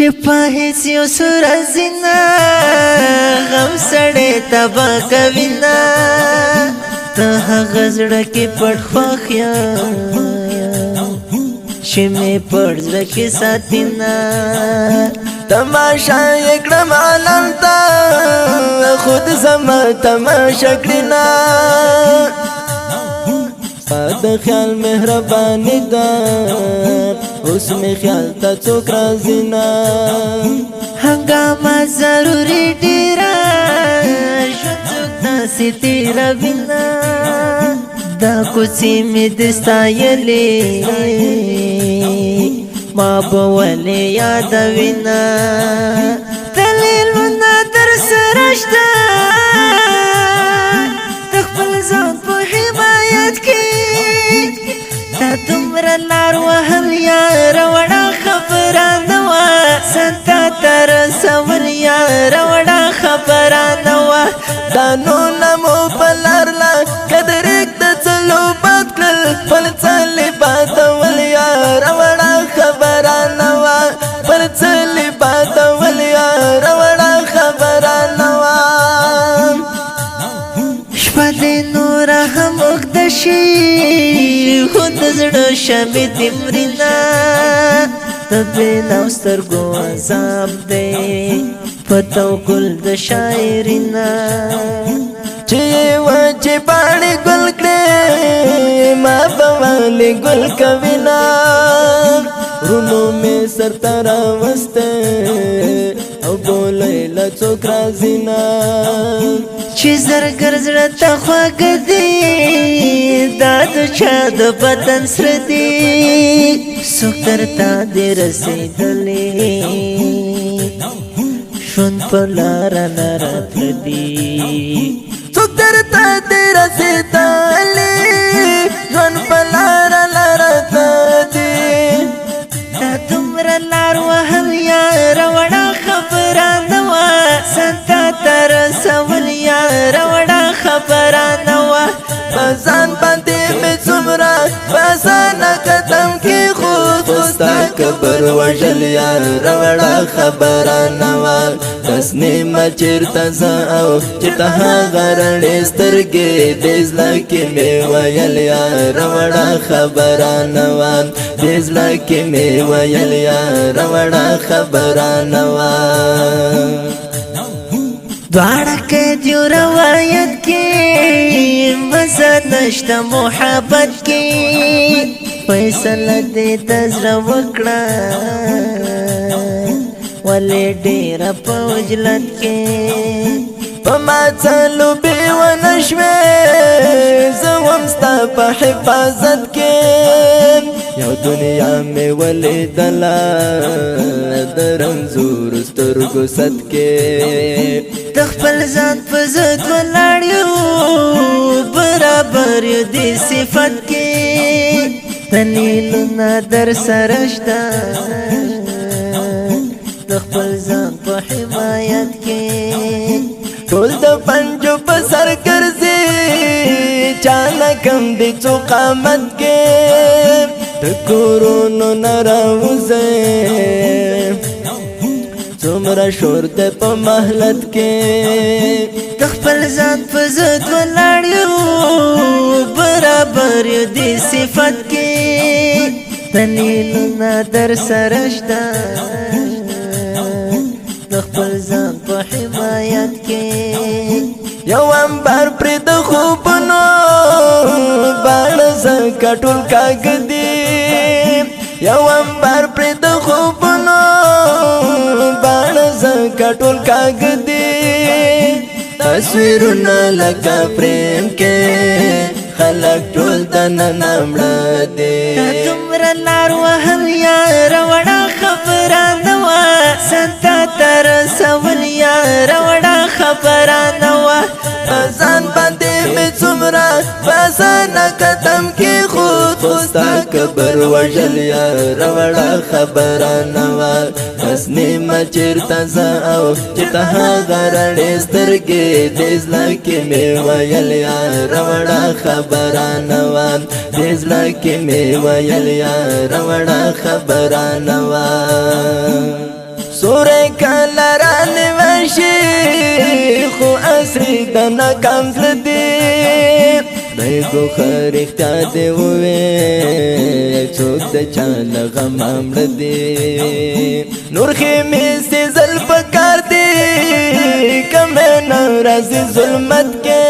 چې په هیڅ یو صورت نه غم سړی تبا کوي نه ته هغه زړه کې پټ خوښ یم چې مې پټ زړه کې ساتي نه تماشا یې کړم عالم ته خود زما تماشا کړي نه د خیال مهرباني ده اوس مې خیال ته څوک راځي نه هنګامه ضروري ډېره ژوند څوک داسې تېروي نه دا کوڅې مې د ستایلې ما به ولې یادوي نه دلیلونه در سره شته د خپل ځان په حمایت کې تا دومره لار وهل یاره وړه خبره نه وه ځان ته ته رسول یاره وړه خبره نه وه دا نونه مو په لار لا قدر د څلو باد کړل خپل څلې بادول یاره وړه خبره نه وه پر څلې بادول یاره وړه خبره نه وه شپه دې نوره هم اوږده شي خو د زړه شمې دې مري نه د بېناو سترګو عذاب دی په توکل د شاعري نه چې وچې پاڼې ګل کړې ما به ولې ګل کوي نه ورونو مې سرته راوستی او بولی له څوک راځي نه چې زرګر زړه ته خواږه دی دا د چا د بدن سره دی څوک درته دې رسېدلی ژوند په لاره نه راتله دي څوک درته دې رسېدلی ژوند په لاره نه راتله دي دا دومره لار وهل یاره وړه خبره نه وه ځان ته ته رسول یاره وړه خبره نه وه په ځان باندې مې څومره په اسانه قدم کېښود خو ستا کبر وژل یاره وړه خبره نه وه تسنیمه چېرته زه او چېرته هغه رڼې سترګې دې زړه کې مې ویل یاره وړه خبره نه وه دې زړه کې مې ویل یاره وړه خبره نه وه دواړه قید یو روایت کې مزه نشته محبت کې فیصله دې د زړه وکړه ولې ډېره په وجلت کې په ما څه لوبې ونه شوې زه هم ستا په حفاظت کې یو دنیا مې ولیدله د رنځورو سترګو صد کې د خپل ځان په ضد ولاړ یو برابر یو دې صفت کې دلیلونه در سره شته د خپل ځان په حمایت کې ټول د پنجو په سر ګرځي چانه کم دې څو قامت کې د کورونو نه راوځي څومره شور دی په محلت کې د خپل ځان په ضد ولاړ یو برابر یو دې صفت کې دلیلونه در سره شته د خپل ځان په حمایت کې یو انبار پرې د خوبونو باڼه ځکه ټول کاږه دي یو انبار پرې د خوبونو باڼه ځکه ټول کاږه دي تصویرونه لکه فریم کې خلک ټول دننه مړه دي تا دومره لار وهل یاره وړه خبره نه وه ځان ته ته رسول یاره وړه خبره نه وه په ځان باندې مې څومره په اسانه قدم کېښود خو ستا کبر وژل یاره وړه خبره نه وه تسنیمه چېرته زه او چېرته هغه رڼې سترګې دې زړه کې مې ویل یاره وړه خبره نه وه دې زړه کې مې ویل یاره وړه خبره نه وه سورې کله رانیوشي خو عصري د ناکام زړه دی خدای ګوښه رښتیا دې ووې څوک د چا له غمه مړه دی نور خیمې سېزل پکار دی که مې نه راځي ظلمت کې